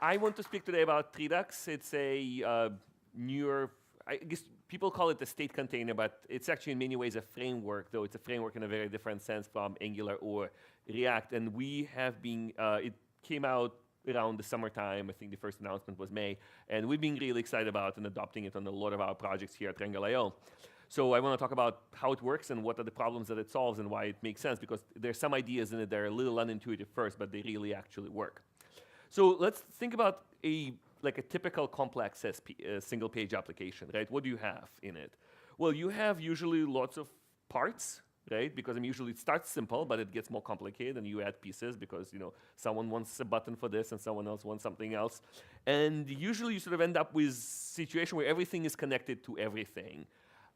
I want to speak today about Redux. It's a newer, I guess people call it a state container, but it's actually in many ways a framework, though it's a framework in a very different sense from Angular or React. And we have been, it came out around the summertime. I think the first announcement was May. And we've been really excited about and adopting it on a lot of our projects here at Triangle.io. So I want to talk about how it works and what are the problems that it solves and why it makes sense, because there's some ideas in it that are a little unintuitive first, but they really actually work. So let's think about a typical complex single-page application, right? What do you have in it? Well, you have usually lots of parts, right? Because usually it starts simple, but it gets more complicated, and you add pieces because someone wants a button for this and someone else wants something else. And usually you sort of end up with a situation where everything is connected to everything.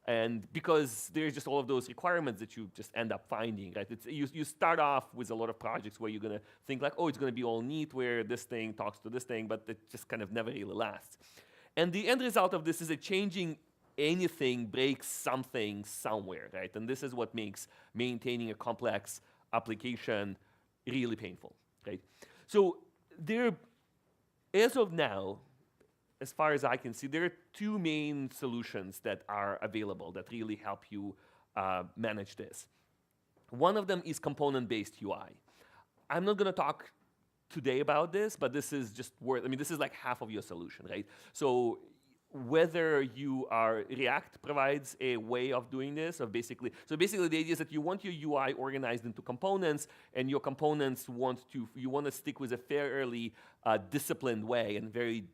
And because there's just all of those requirements that you just end up finding, right? You start off with a lot of projects where you're going to think like, oh, it's going to be all neat where this thing talks to this thing, but it just kind of never really lasts. And the end result of this is that changing anything breaks something somewhere, right? And this is what makes maintaining a complex application really painful, right? So as of now, as far as I can see, there are two main solutions that are available that really help you manage this. One of them is component-based UI. I'm not going to talk today about this, but this is just this is like half of your solution, right? So whether you are React provides a way of doing this, so basically the idea is that you want your UI organized into components, and your components you want to stick with a fairly disciplined way and very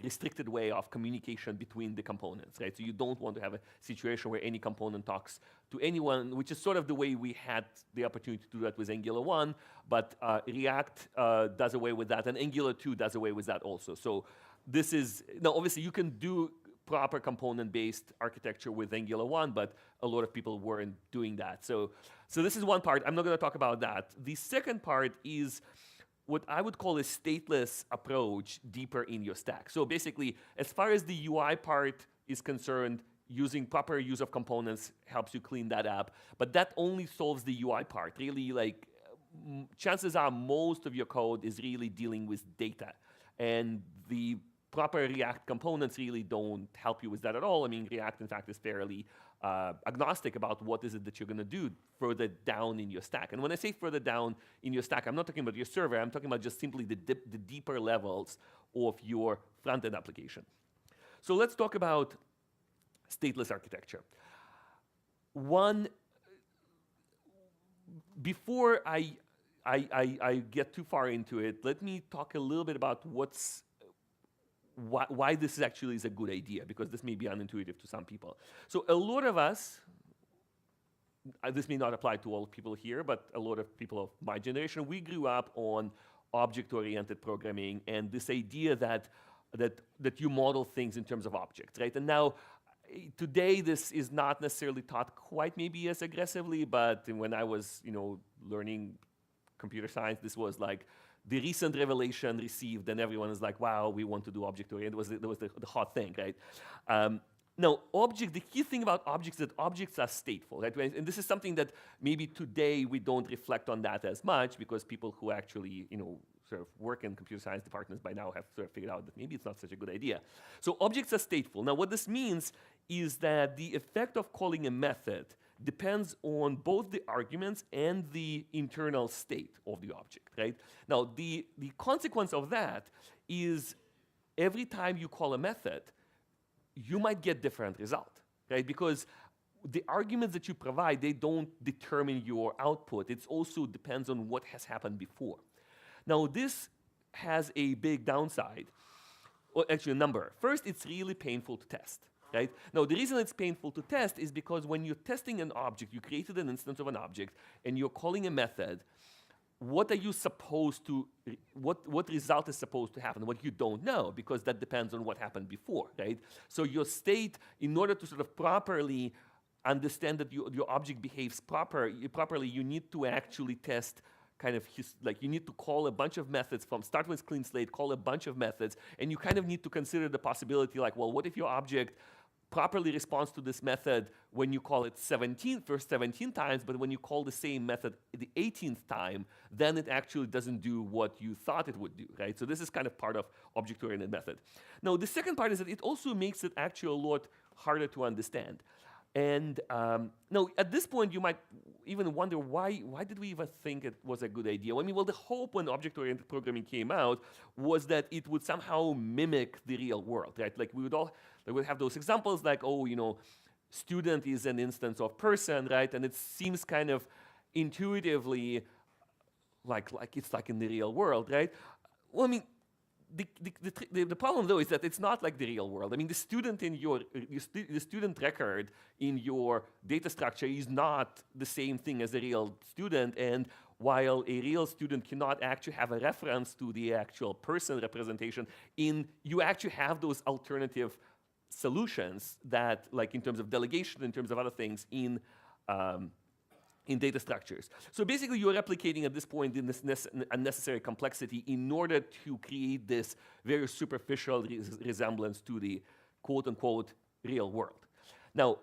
restricted way of communication between the components, right? So you don't want to have a situation where any component talks to anyone, which is sort of the way we had the opportunity to do that with Angular 1, but React does away with that, and Angular 2 does away with that also. So this is, now obviously you can do proper component-based architecture with Angular 1, but a lot of people weren't doing that. So this is one part. I'm not going to talk about that. The second part is what I would call a stateless approach deeper in your stack. So basically, as far as the UI part is concerned, using proper use of components helps you clean that up. But that only solves the UI part. Really, chances are most of your code is really dealing with data. And the proper React components really don't help you with that at all. I mean, React, in fact, is fairly agnostic about what is it that you're going to do further down in your stack. And when I say further down in your stack, I'm not talking about your server. I'm talking about just simply the deeper levels of your front-end application. So let's talk about stateless architecture. Before I get too far into it, let me talk a little bit about why this actually is a good idea, because this may be unintuitive to some people. So a lot of us, this may not apply to all people here, but a lot of people of my generation, we grew up on object-oriented programming and this idea that you model things in terms of objects, right? And now, today, this is not necessarily taught quite maybe as aggressively, but when I was learning computer science, this was like the recent revelation received, and everyone is like, wow, we want to do object-oriented. That was the hot thing, right? Now, the key thing about objects is that objects are stateful, right? And this is something that maybe today we don't reflect on that as much, because people who actually, sort of work in computer science departments by now have sort of figured out that maybe it's not such a good idea. So objects are stateful. Now, what this means is that the effect of calling a method depends on both the arguments and the internal state of the object, right? Now, the consequence of that is every time you call a method, you might get different result, right? Because the arguments that you provide, they don't determine your output. It also depends on what has happened before. Now, this has a big downside, or actually a number. First, it's really painful to test, right? Now, the reason it's painful to test is because when you're testing an object, you created an instance of an object, and you're calling a method, what result is supposed to happen? What you don't know, because that depends on what happened before, right? So your state, in order to sort of properly understand that your object behaves properly, you need to actually test you need to call a bunch of methods start with clean slate, call a bunch of methods, and you kind of need to consider the possibility well, what if your object properly responds to this method when you call it first 17 times, but when you call the same method the 18th time, then it actually doesn't do what you thought it would do, right? So this is kind of part of object-oriented method. Now, the second part is that it also makes it actually a lot harder to understand. And now, at this point, you might even wonder, why did we even think it was a good idea? I mean, well, the hope when object-oriented programming came out was that it would somehow mimic the real world, right? Like we would have those examples like, oh, you know, student is an instance of person, right? And it seems kind of intuitively like it's like in the real world, right? Well, I mean, the problem though is that it's not like the real world. I mean, the student in the student record in your data structure is not the same thing as a real student, and while a real student cannot actually have a reference to the actual person representation, you actually have those alternative solutions that, like in terms of delegation, in terms of other things in data structures. So basically, you're replicating at this point in this unnecessary complexity in order to create this very superficial resemblance to the quote-unquote real world. Now,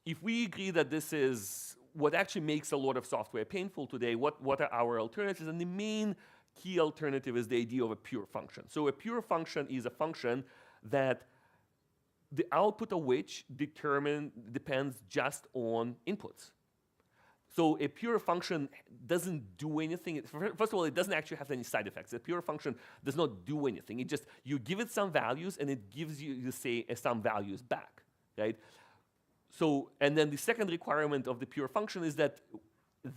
if we agree that this is what actually makes a lot of software painful today, what are our alternatives? And the main key alternative is the idea of a pure function. So a pure function is a function that the output of which depends just on inputs. So a pure function doesn't do anything. First of all, it doesn't actually have any side effects. A pure function does not do anything. It just, you give it some values and it gives you say, some values back, right? So, and then the second requirement of the pure function is that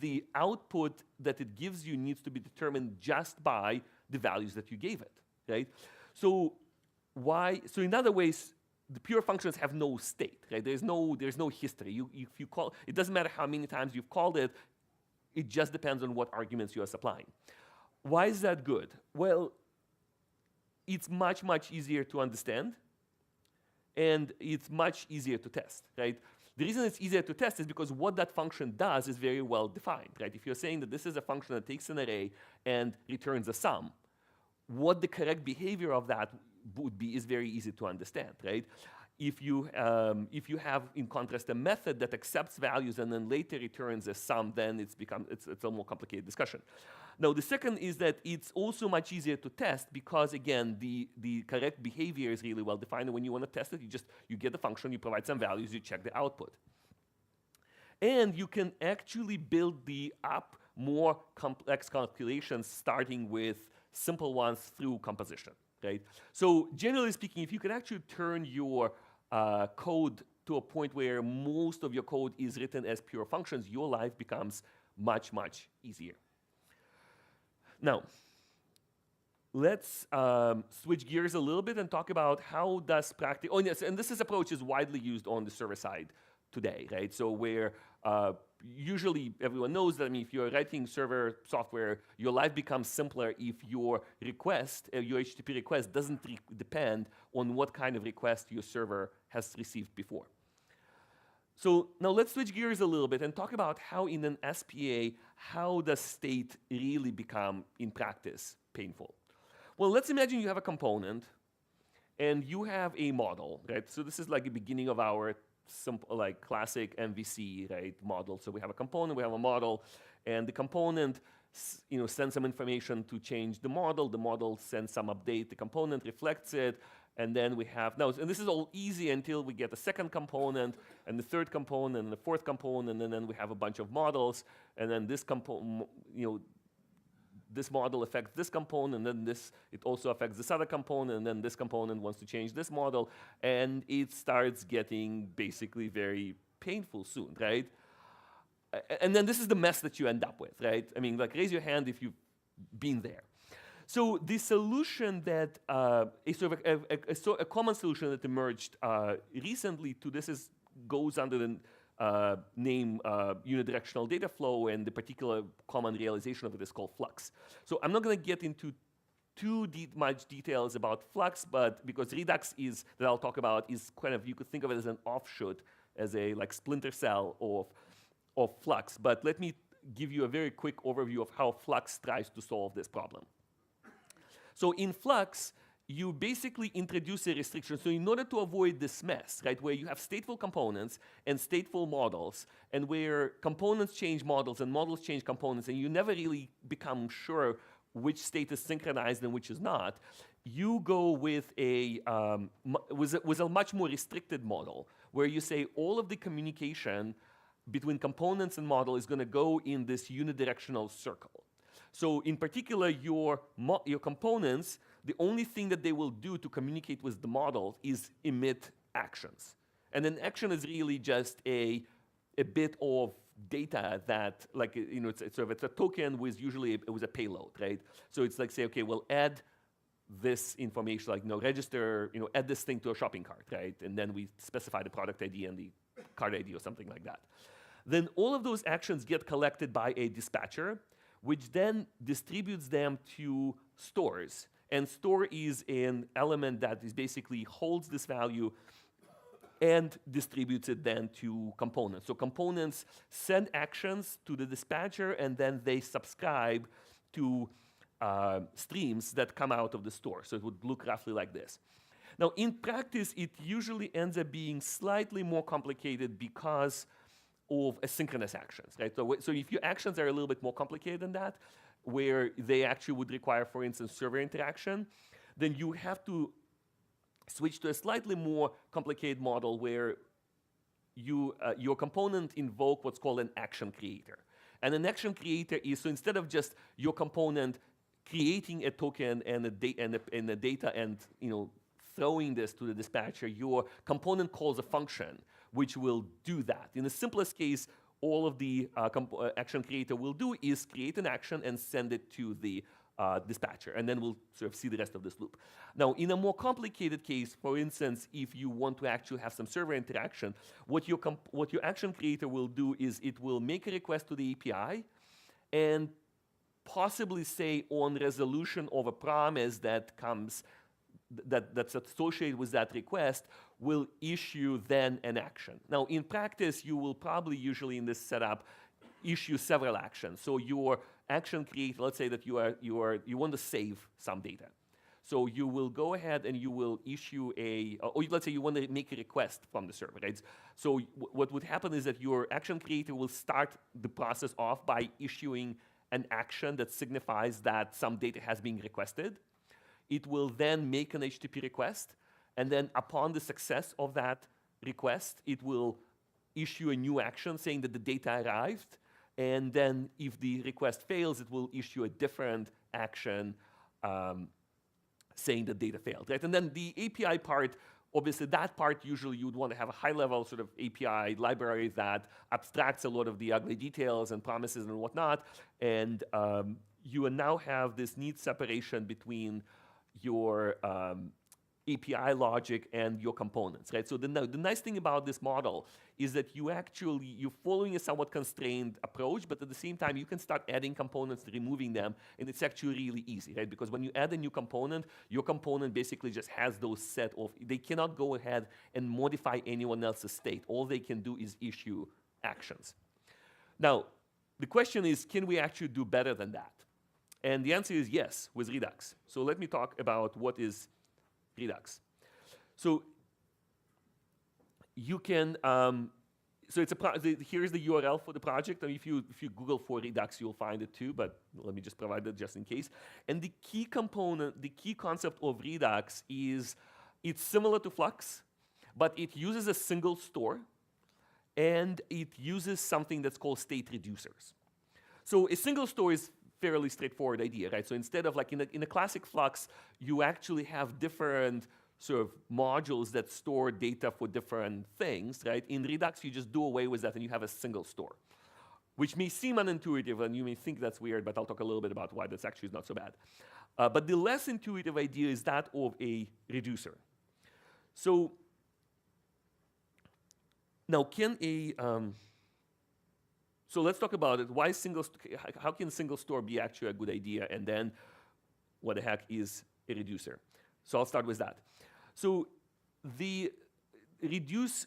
the output that it gives you needs to be determined just by the values that you gave it, right? So so in other ways, the pure functions have no state, right? There's no history. If you call, it doesn't matter how many times you've called it. It just depends on what arguments you are supplying. Why is that good? Well, it's much, much easier to understand, and it's much easier to test, right? The reason it's easier to test is because what that function does is very well defined, right? If you're saying that this is a function that takes an array and returns a sum, what the correct behavior of that would be is very easy to understand, right? If you have, in contrast, a method that accepts values and then later returns a sum, then it's a more complicated discussion. Now, the second is that it's also much easier to test because, again, the correct behavior is really well defined. And when you want to test it, you get the function, you provide some values, you check the output. And you can actually build up more complex calculations starting with simple ones through composition, right? So generally speaking, if you can actually turn your code to a point where most of your code is written as pure functions, your life becomes much, much easier. Now, let's switch gears a little bit and talk about how does practice. Oh yes, and this approach is widely used on the server side today, right? So where usually everyone knows that, I mean, if you're writing server software, your life becomes simpler if your request, your HTTP request, doesn't depend on what kind of request your server has received before. So now let's switch gears a little bit and talk about how in an SPA, how does state really become, in practice, painful? Well, let's imagine you have a component and you have a model, right? So this is like the beginning of our simple, like classic MVC, right, model. So we have a component, we have a model, and the component, sends some information to change the model sends some update, the component reflects it, and then we have, and this is all easy until we get the second component, and the third component, and the fourth component, and then we have a bunch of models, and then this component, this model affects this component, and then it also affects this other component, and then this component wants to change this model, and it starts getting basically very painful soon, right? And then this is the mess that you end up with, right? I mean, like, raise your hand if you've been there. So the solution that, a common solution that emerged recently to this goes under the name unidirectional data flow, and the particular common realization of it is called Flux. So I'm not going to get into too much details about Flux, but because Redux that I'll talk about is kind of, you could think of it as an offshoot, as a splinter cell of Flux. But let me give you a very quick overview of how Flux tries to solve this problem. So in Flux, you basically introduce a restriction. So in order to avoid this mess, right, where you have stateful components and stateful models, and where components change models and models change components, and you never really become sure which state is synchronized and which is not, you go with a much more restricted model, where you say all of the communication between components and model is going to go in this unidirectional circle. So in particular, your components, the only thing that they will do to communicate with the model is emit actions. And an action is really just a bit of data that, like, you know, it's a token with usually with a payload, right? So it's like, say, okay, we'll add this information, like, you know, register, you know, add this thing to a shopping cart, right? And then we specify the product ID and the cart ID or something like that. Then all of those actions get collected by a dispatcher, which then distributes them to stores. And store is an element that is basically holds this value and distributes it then to components. So components send actions to the dispatcher, and then they subscribe to streams that come out of the store. So it would look roughly like this. Now, in practice, it usually ends up being slightly more complicated because of asynchronous actions, right? So if your actions are a little bit more complicated than that, where they actually would require, for instance, server interaction, then you have to switch to a slightly more complicated model where your component invoke what's called an action creator. And an action creator is, so instead of just your component creating a token and a data and, you know, throwing this to the dispatcher, your component calls a function which will do that. In the simplest case, all of the action creator will do is create an action and send it to the dispatcher, and then we'll sort of see the rest of this loop. Now, in a more complicated case, for instance, if you want to actually have some server interaction, what your action creator will do is it will make a request to the API and possibly say on resolution of a promise that comes that's associated with that request, will issue then an action. Now, in practice, you will probably usually in this setup issue several actions. So your action creator, let's say that you want to save some data. So you will go ahead and you will issue or let's say you want to make a request from the server, right? So what would happen is that your action creator will start the process off by issuing an action that signifies that some data has been requested. It will then make an HTTP request, and then upon the success of that request, it will issue a new action saying that the data arrived, and then if the request fails, it will issue a different action saying that data failed, right? And then the API part, obviously that part usually you would want to have a high-level sort of API library that abstracts a lot of the ugly details and promises and whatnot, and you now have this neat separation between your API logic and your components, right? So the nice thing about this model is that you're following a somewhat constrained approach, but at the same time, you can start adding components, removing them, and it's actually really easy, right? Because when you add a new component, your component basically just has those set of, they cannot go ahead and modify anyone else's state. All they can do is issue actions. Now, the question is, can we actually do better than that? And the answer is yes, with Redux. So let me talk about what is Redux. So you can, here's the URL for the project. And if you Google for Redux, you'll find it too, but let me just provide it just in case. And the key component, the key concept of Redux is it's similar to Flux, but it uses a single store, and it uses something that's called state reducers. So a single store is fairly straightforward idea, right? So instead of like in a classic Flux, you actually have different sort of modules that store data for different things, right? In Redux, you just do away with that and you have a single store, which may seem unintuitive and you may think that's weird, but I'll talk a little bit about why that's actually not so bad. But the less intuitive idea is that of a reducer. So now so let's talk about it. How can single store be actually a good idea? And then what the heck is a reducer? So I'll start with that. So the reduce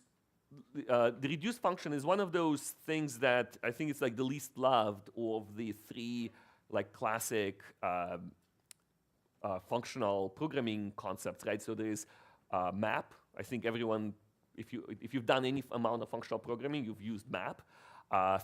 function is one of those things that I think it's like the least loved of the three like classic functional programming concepts, right? So there is map. I think everyone, if you've done any amount of functional programming, you've used map.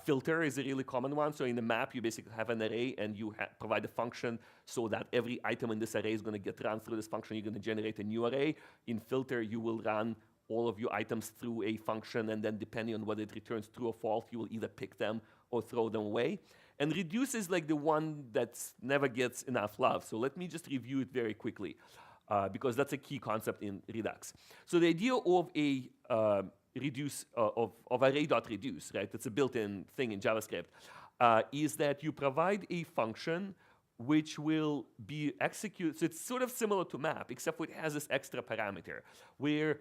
Filter is a really common one. So in the map, you basically have an array, and you provide a function so that every item in this array is going to get run through this function. You're going to generate a new array. In filter, you will run all of your items through a function, and then depending on whether it returns true or false, you will either pick them or throw them away. And reduce is like the one that never gets enough love. So let me just review it very quickly, because that's a key concept in Redux. So the idea of a reduce of array.reduce, right? That's a built-in thing in JavaScript, is that you provide a function which will be executed. So it's sort of similar to map, except for it has this extra parameter where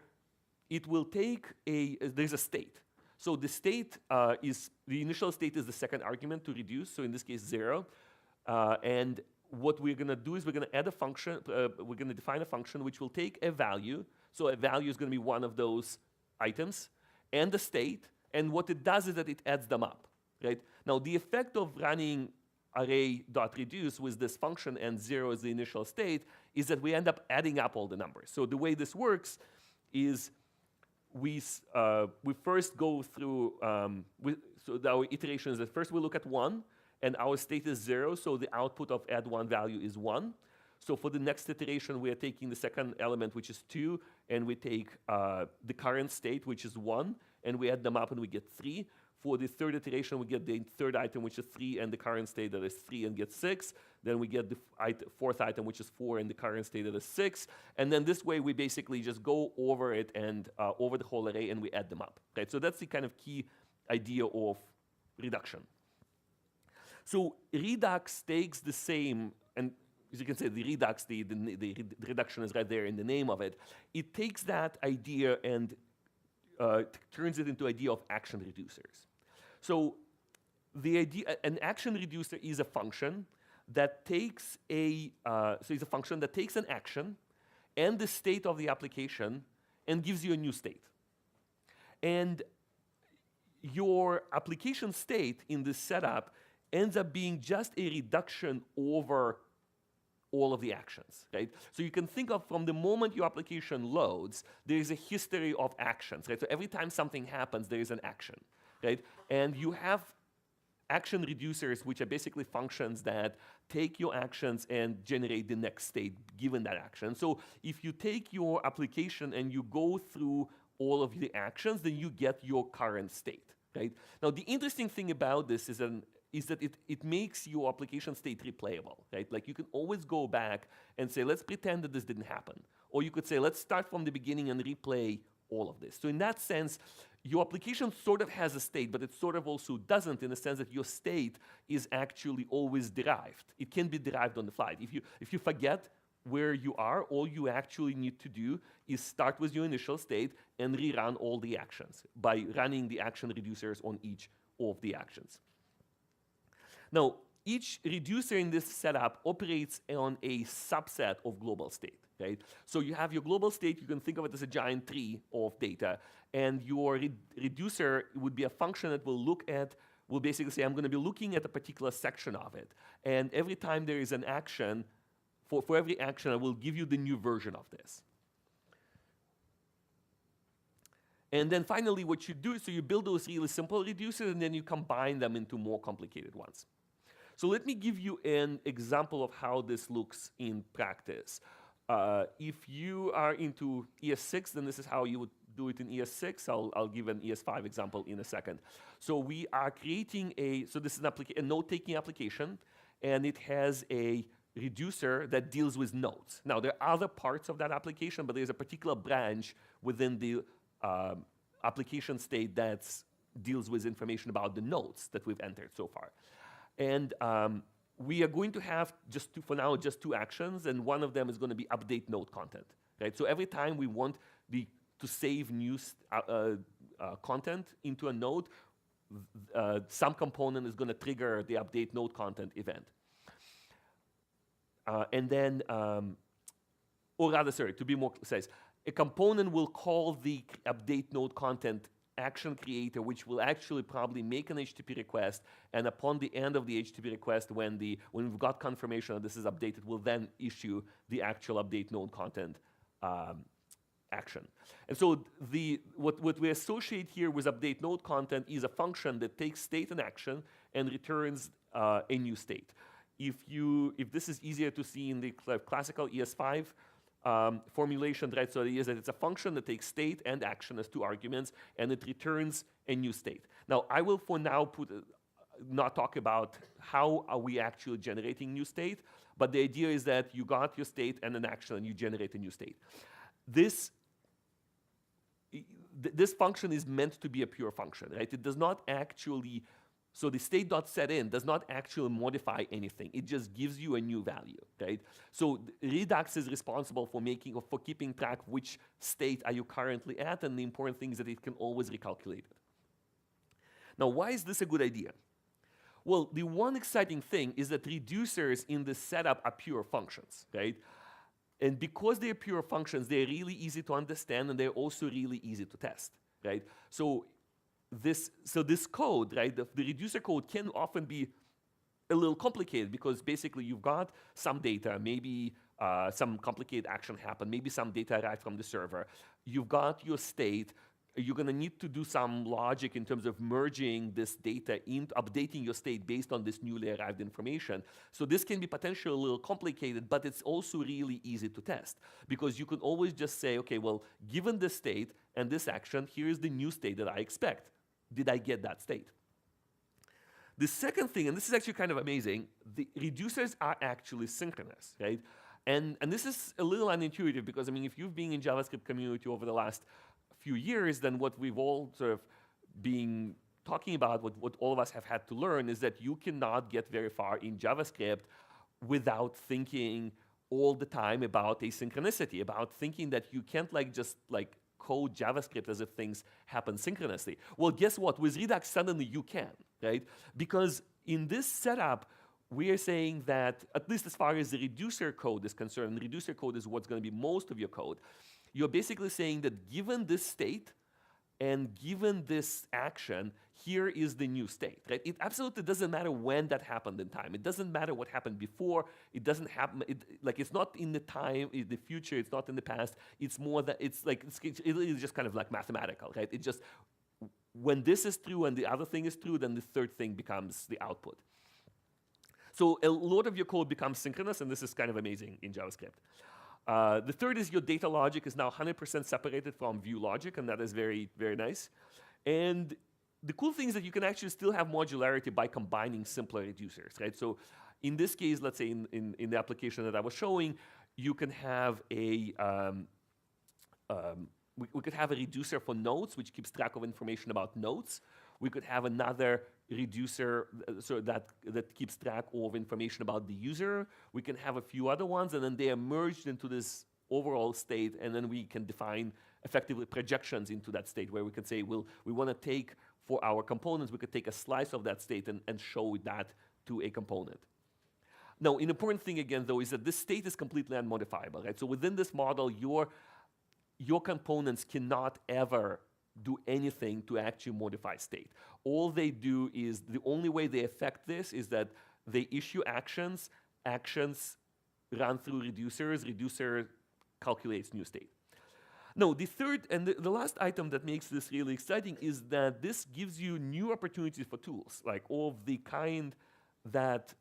it will take there's a state. So the state the initial state is the second argument to reduce, so in this case 0. And what we're going to do is we're going to add a function, we're going to define a function which will take a value. So a value is going to be one of those items, and the state, and what it does is that it adds them up, right? Now the effect of running array.reduce with this function and 0 as the initial state is that we end up adding up all the numbers. So the way this works is we first go through, so our iteration is that first we look at 1, and our state is 0, so the output of add 1 value is 1. So for the next iteration, we are taking the second element, which is 2, and we take the current state, which is 1, and we add them up, and we get 3. For the third iteration, we get the third item, which is 3, and the current state that is 3, and get 6. Then we get the fourth item, which is 4, and the current state that is 6. And then this way, we basically just go over it and over the whole array, and we add them up. Right? So that's the kind of key idea of reduction. So Redux takes the same, and as you can see, the Redux, the reduction is right there in the name of it. It takes that idea and turns it into idea of action reducers. So the idea, an action reducer is a function that takes it's a function that takes an action and the state of the application and gives you a new state. And your application state in this setup ends up being just a reduction over all of the actions, right? So you can think of from the moment your application loads, there is a history of actions, right? So every time something happens, there is an action, right? And you have action reducers, which are basically functions that take your actions and generate the next state given that action. So if you take your application and you go through all of the actions, then you get your current state, right? Now, the interesting thing about this is that it makes your application state replayable, right? Like you can always go back and say, let's pretend that this didn't happen. Or you could say, let's start from the beginning and replay all of this. So in that sense, your application sort of has a state, but it sort of also doesn't, in the sense that your state is actually always derived. It can be derived on the fly. If you forget where you are, all you actually need to do is start with your initial state and rerun all the actions by running the action reducers on each of the actions. Now, each reducer in this setup operates on a subset of global state, right? So you have your global state, you can think of it as a giant tree of data, and your reducer would be a function that will basically say, I'm going to be looking at a particular section of it, and every time there is an action, for every action, I will give you the new version of this. And then finally, what you do is so you build those really simple reducers, and then you combine them into more complicated ones. So let me give you an example of how this looks in practice. If you are into ES6, then this is how you would do it in ES6. I'll give an ES5 example in a second. So we are creating this is a note-taking application, and it has a reducer that deals with nodes. Now, there are other parts of that application, but there's a particular branch within the application state that deals with information about the nodes that we've entered so far. And we are going to have for now just two actions, and one of them is going to be update node content, right? So every time we want to save new content into a node, some component is going to trigger the update node content event. And then, or rather, sorry, to be more precise, a component will call the update node content action creator, which will actually probably make an HTTP request, and upon the end of the HTTP request, when we've got confirmation that this is updated, we'll then issue the actual update node content action. And so what we associate here with update node content is a function that takes state and action and returns a new state. If this is easier to see in the classical ES5 formulation, right? So the idea is that it's a function that takes state and action as two arguments, and it returns a new state. Now, I will for now not talk about how are we actually generating new state, but the idea is that you got your state and an action, and you generate a new state. This function is meant to be a pure function, right? It does not actually, so the state.setIn does not actually modify anything. It just gives you a new value, right? So Redux is responsible for keeping track which state are you currently at, and the important thing is that it can always recalculate it. Now, why is this a good idea? Well, the one exciting thing is that reducers in the setup are pure functions, right? And because they're pure functions, they're really easy to understand, and they're also really easy to test, right? So this code, right, the reducer code can often be a little complicated because basically you've got some data, maybe some complicated action happened, maybe some data arrived from the server. You've got your state. You're going to need to do some logic in terms of merging this data into updating your state based on this newly arrived information. So this can be potentially a little complicated, but it's also really easy to test because you can always just say, okay, well, given this state and this action, here's the new state that I expect. Did I get that state? The second thing, and this is actually kind of amazing, the reducers are actually synchronous, right? And this is a little unintuitive because, I mean, if you've been in JavaScript community over the last few years, then what we've all sort of been talking about, what all of us have had to learn is that you cannot get very far in JavaScript without thinking all the time about asynchronicity, about thinking that you can't just code JavaScript as if things happen synchronously. Well, guess what? With Redux, suddenly you can, right? Because in this setup, we are saying that, at least as far as the reducer code is concerned, the reducer code is what's going to be most of your code. You're basically saying that given this state and given this action, here is the new state, right? It absolutely doesn't matter when that happened in time. It doesn't matter what happened before. It doesn't happen, it's not in the time, in the future, it's not in the past. It's more that it is just kind of like mathematical, right? It just, when this is true and the other thing is true, then the third thing becomes the output. So a lot of your code becomes synchronous, and this is kind of amazing in JavaScript. The third is your data logic is now 100% separated from view logic, and that is very, very nice. And the cool thing is that you can actually still have modularity by combining simpler reducers, right? So in this case, let's say in the application that I was showing, you can have we could have a reducer for nodes, which keeps track of information about nodes. We could have another reducer that keeps track of information about the user. We can have a few other ones, and then they are merged into this overall state, and then we can define effectively projections into that state where we can say, well, we want to take, for our components, we could take a slice of that state and show that to a component. Now, an important thing, again, though, is that this state is completely unmodifiable, right? So within this model, your components cannot ever do anything to actually modify state. All they do is, the only way they affect this is that they issue actions, actions run through reducers, reducer calculates new state. Now, the third and the last item that makes this really exciting is that this gives you new opportunities for tools, like all of the kind that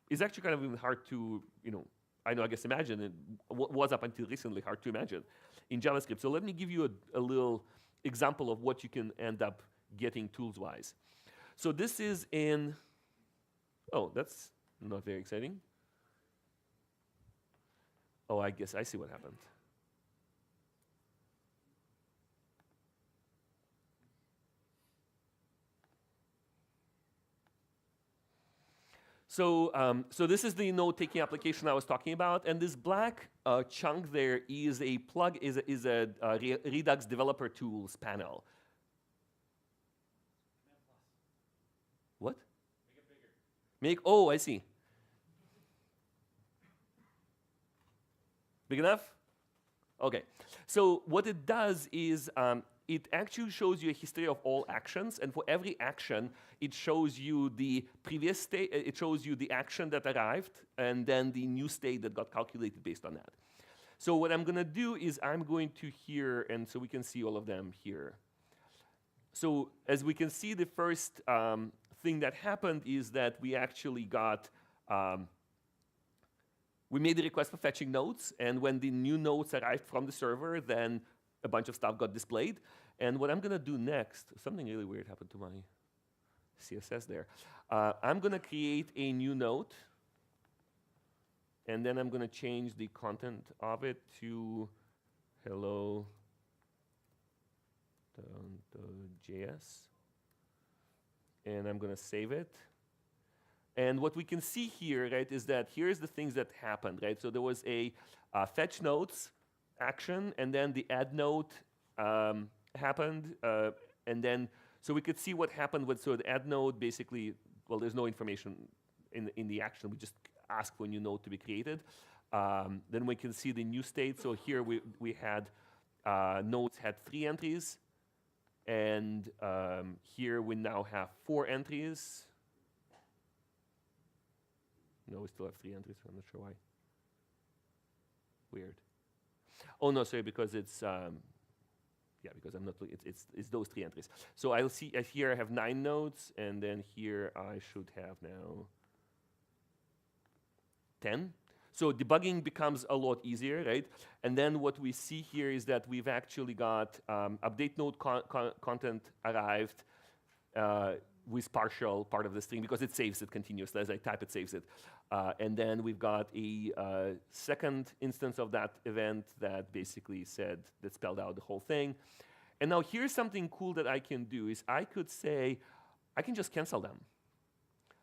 is actually kind of even hard to, I guess imagine, and was up until recently hard to imagine in JavaScript. So let me give you a little example of what you can end up getting tools-wise. So this is that's not very exciting. Oh, I guess I see what happened. So, so this is the note-taking application I was talking about, and this black chunk there is a Redux developer tools panel. What? Make it bigger. Oh, I see. Big enough? Okay. So what it does is it actually shows you a history of all actions, and for every action, it shows you the previous state, it shows you the action that arrived, and then the new state that got calculated based on that. So what I'm gonna do is I'm going to here, and so we can see all of them here. So as we can see, the first thing that happened is that we actually got, we made the request for fetching nodes, and when the new nodes arrived from the server, then a bunch of stuff got displayed. And what I'm gonna do next, something really weird happened to my CSS there. I'm gonna create a new node, and then I'm gonna change the content of it to hello TorontoJS. And I'm gonna save it. And what we can see here, right, is that here's the things that happened, right? So there was a fetch nodes action, and then the add node happened, and then so we could see what happened with, so the add node basically, well, there's no information in the action. We just ask for a new node to be created. Then we can see the new state. So here we had nodes had 3 entries, and here we now have 4 entries. No, we still have 3 entries. I'm not sure why. Weird. Oh no, sorry, because it's yeah, because I'm not. It's those 3 entries. So I'll see here I have 9 nodes, and then here I should have now 10. So debugging becomes a lot easier, right? And then what we see here is that we've actually got update node content arrived with partial part of the string because it saves it continuously. As I type, it saves it. And then we've got a second instance of that event that basically said, that spelled out the whole thing. And now here's something cool that I can do is I could say, I can just cancel them.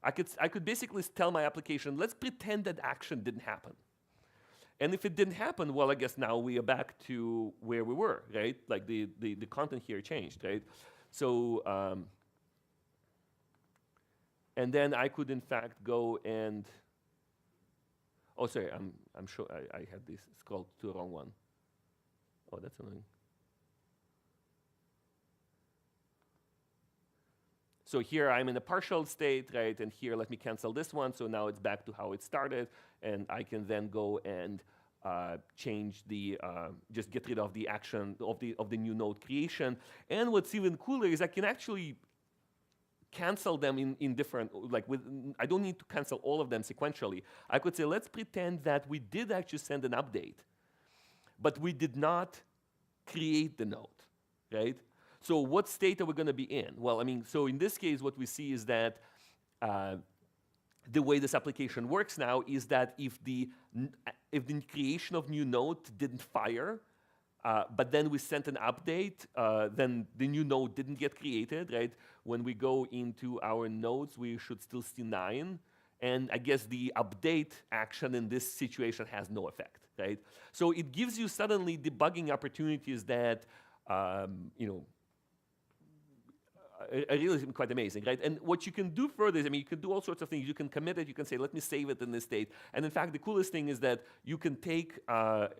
I could basically tell my application, let's pretend that action didn't happen. And if it didn't happen, well, I guess now we are back to where we were, right? Like the content here changed, right? So, and then I could in fact go and, oh, sorry, I'm sure I had this scrolled to the wrong one. Oh, that's annoying. So here I'm in a partial state, right? And here let me cancel this one. So now it's back to how it started, and I can then go and change the just get rid of the action of the new node creation. And what's even cooler is I can actually cancel them in different, like I don't need to cancel all of them sequentially. I could say, let's pretend that we did actually send an update, but we did not create the node, right? So what state are we going to be in? Well, I mean, so in this case, what we see is that the way this application works now is that if the creation of new node didn't fire, but then we sent an update, then the new node didn't get created, right? When we go into our nodes, we should still see 9. And I guess the update action in this situation has no effect, right? So it gives you suddenly debugging opportunities that, you know, are really quite amazing, right? And what you can do further is, I mean, you can do all sorts of things. You can commit it. You can say, let me save it in this state. And in fact, the coolest thing is that you can take,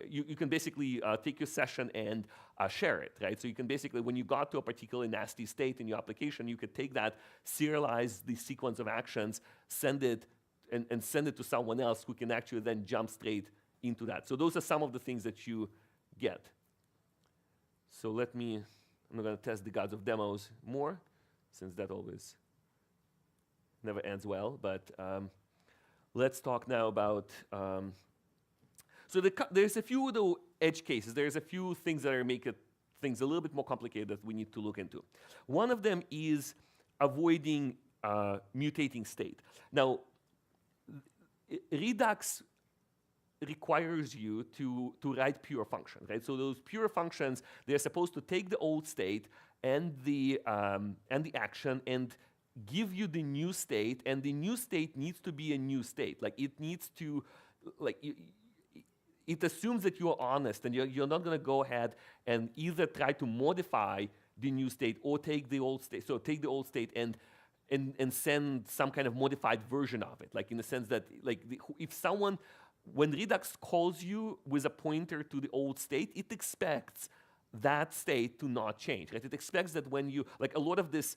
you can basically take your session and share it, right? So you can basically, when you got to a particularly nasty state in your application, you could take that, serialize the sequence of actions, send it, and send it to someone else who can actually then jump straight into that. So those are some of the things that you get. So let me, I'm not going to test the gods of demos more, since that always never ends well. But let's talk now about, so there's a few though edge cases. There's a few things that are making things a little bit more complicated that we need to look into. One of them is avoiding mutating state. Now, Redux requires you to write pure functions, right? So those pure functions, they're supposed to take the old state and the action and give you the new state, and the new state needs to be a new state. Like it needs to, like it assumes that you are honest, and you're not going to go ahead and either try to modify the new state or take the old state. So take the old state and send some kind of modified version of it, like in the sense that like if someone, when Redux calls you with a pointer to the old state, it expects that state to not change, right? It expects that when you, like a lot of this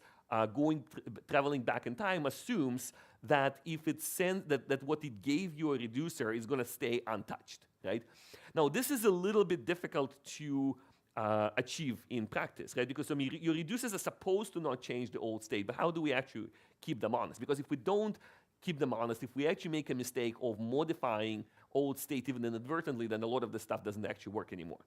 traveling back in time assumes that if it sends, that what it gave you a reducer is going to stay untouched, right? Now, this is a little bit difficult to achieve in practice, right? Because I mean, your reducers are supposed to not change the old state, but how do we actually keep them honest? Because if we don't keep them honest, if we actually make a mistake of modifying old state even inadvertently, then a lot of this stuff doesn't actually work anymore.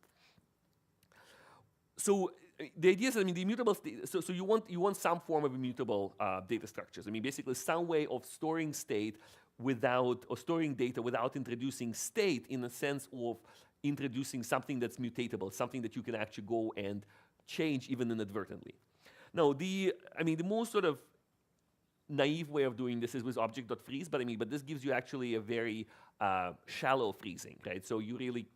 So the idea is, I mean, the immutable state, so you want some form of immutable data structures. I mean, basically some way of storing state without, or storing data without introducing state in the sense of introducing something that's mutatable, something that you can actually go and change even inadvertently. Now, the most sort of naive way of doing this is with object.freeze, but this gives you actually a very shallow freezing, right? So you really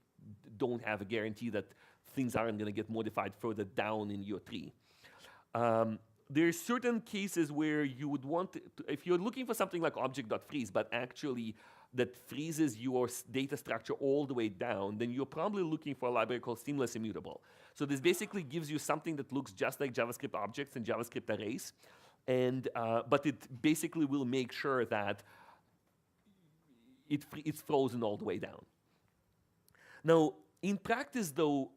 don't have a guarantee that things aren't going to get modified further down in your tree. There are certain cases where you would want to, if you're looking for something like object.freeze, but actually that freezes your data structure all the way down, then you're probably looking for a library called seamless immutable. So this basically gives you something that looks just like JavaScript objects and JavaScript arrays, and but it basically will make sure that it's frozen all the way down. Now, in practice, though,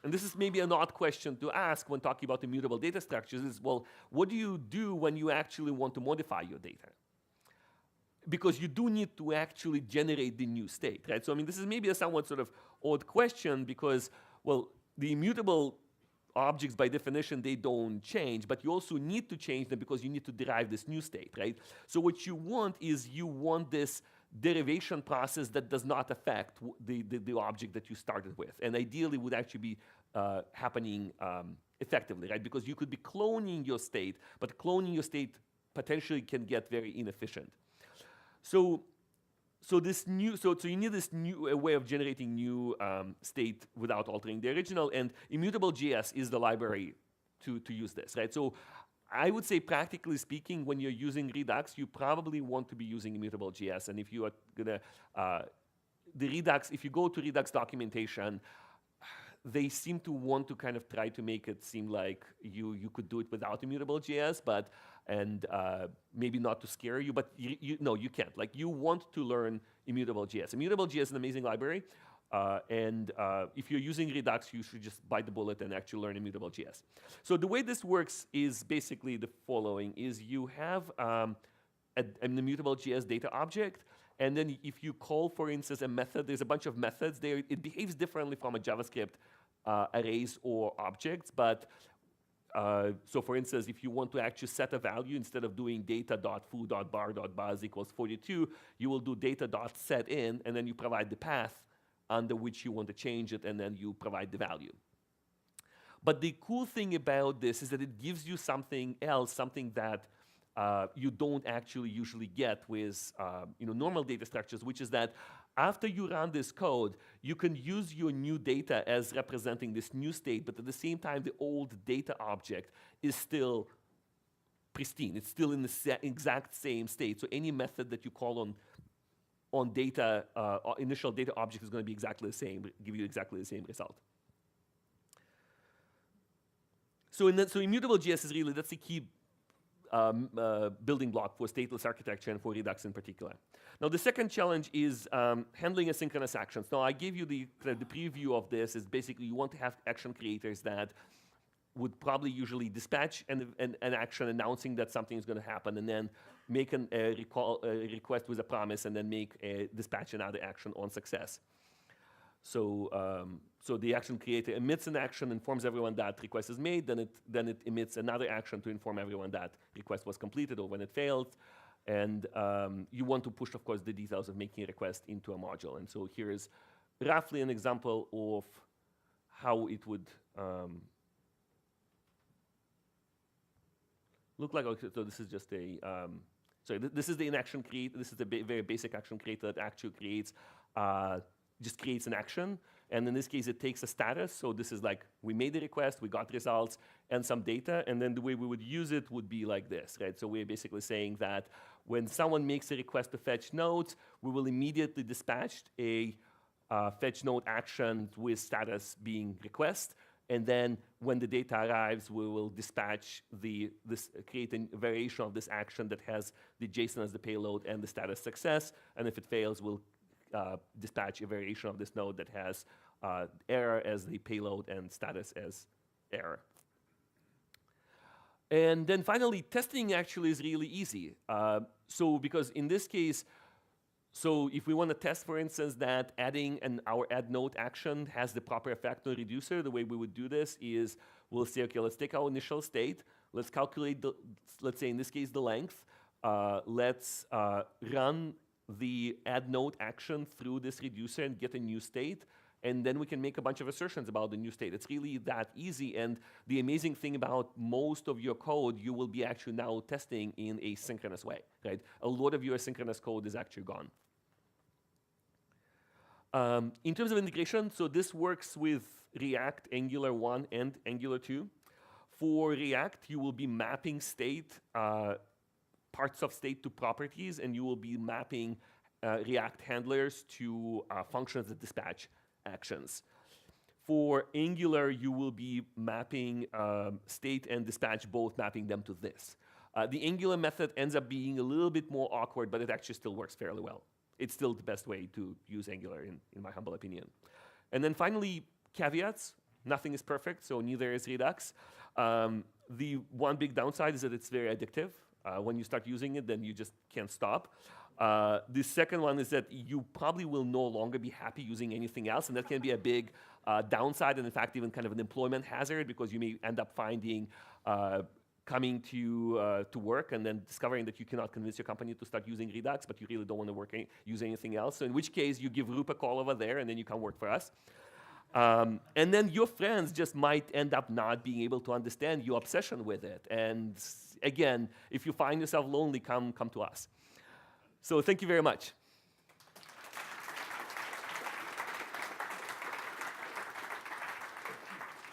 and this is maybe an odd question to ask when talking about immutable data structures, is, well, what do you do when you actually want to modify your data? Because you do need to actually generate the new state, right? So, I mean, this is maybe a somewhat sort of odd question because, well, the immutable objects, by definition, they don't change, but you also need to change them because you need to derive this new state, right? So what you want is you want this derivation process that does not affect the object that you started with, and ideally would actually be happening effectively, right? Because you could be cloning your state, but cloning your state potentially can get very inefficient. So you need this new way of generating new state without altering the original, and immutable.js is the library to use this, right? So I would say, practically speaking, when you're using Redux, you probably want to be using immutable.js, and if you are gonna, if you go to Redux documentation, they seem to want to kind of try to make it seem like you could do it without immutable.js, but maybe not to scare you, but no, you can't. Like, you want to learn immutable.js. Immutable.js is an amazing library, and if you're using Redux, you should just bite the bullet and actually learn immutable.js. So the way this works is basically the following: is you have an immutable.js data object, and then if you call, for instance, a method, there's a bunch of methods there. It behaves differently from a JavaScript arrays or objects, but so for instance, if you want to actually set a value, instead of doing data.foo.bar.buzz equals 42, you will do data.setIn, and then you provide the path under which you want to change it, and then you provide the value. But the cool thing about this is that it gives you something else, something that you don't actually usually get with normal data structures, which is that after you run this code, you can use your new data as representing this new state, but at the same time, the old data object is still pristine. It's still in the exact same state. So any method that you call on data, initial data object is going to be exactly the same, give you exactly the same result. So immutable.js is really, that's the key building block for stateless architecture and for Redux in particular. Now, the second challenge is handling asynchronous actions. Now, I gave you the preview of this. Is basically you want to have action creators that would probably usually dispatch an action announcing that something is going to happen, and then make a request with a promise, and then dispatch another action on success. So the action creator emits an action, informs everyone that request is made, then it emits another action to inform everyone that request was completed or when it failed. And you want to push, of course, the details of making a request into a module. And so here is roughly an example of how it would look like. Okay, so this is just a, this is the action create. This is the very basic action creator that actually creates, just creates an action. And in this case, it takes a status. So this is like, we made the request, we got results, and some data. And then the way we would use it would be like this, right? So we're basically saying that when someone makes a request to fetch nodes, we will immediately dispatch a fetch node action with status being request. And then when the data arrives, we will dispatch create a variation of this action that has the JSON as the payload and the status success. And if it fails, we'll dispatch a variation of this node that has error as the payload and status as error. And then finally, testing actually is really easy. So because in this case, so if we want to test, for instance, that adding our add node action has the proper effect on the reducer, the way we would do this is we'll say, okay, let's take our initial state. Let's calculate, let's say in this case, the length. Let's run the add node action through this reducer and get a new state. And then we can make a bunch of assertions about the new state. It's really that easy. And the amazing thing about most of your code, you will be actually now testing in a synchronous way, right? A lot of your asynchronous code is actually gone. In terms of integration, so this works with React, Angular 1, and Angular 2. For React, you will be mapping state, parts of state to properties, and you will be mapping React handlers to functions that dispatch actions. For Angular, you will be mapping state and dispatch, both mapping them to this. The Angular method ends up being a little bit more awkward, but it actually still works fairly well. It's still the best way to use Angular, in my humble opinion. And then finally, caveats. Nothing is perfect, so neither is Redux. The one big downside is that it's very addictive. When you start using it, then you just can't stop. The second one is that you probably will no longer be happy using anything else, and that can be a big downside, and in fact, even kind of an employment hazard, because you may end up finding coming to work and then discovering that you cannot convince your company to start using Redux, but you really don't want to use anything else. So in which case, you give Rup a call over there, and then you come work for us. And then your friends just might end up not being able to understand your obsession with it. And again, if you find yourself lonely, come to us. So thank you very much.